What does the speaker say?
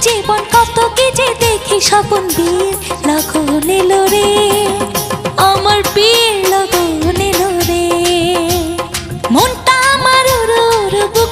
জীবন কত কি যে দেখি স্বপন বীর লগন এলো রে, আমার বীর লগন এলো রে। মনটা আমার উড়ুর বুক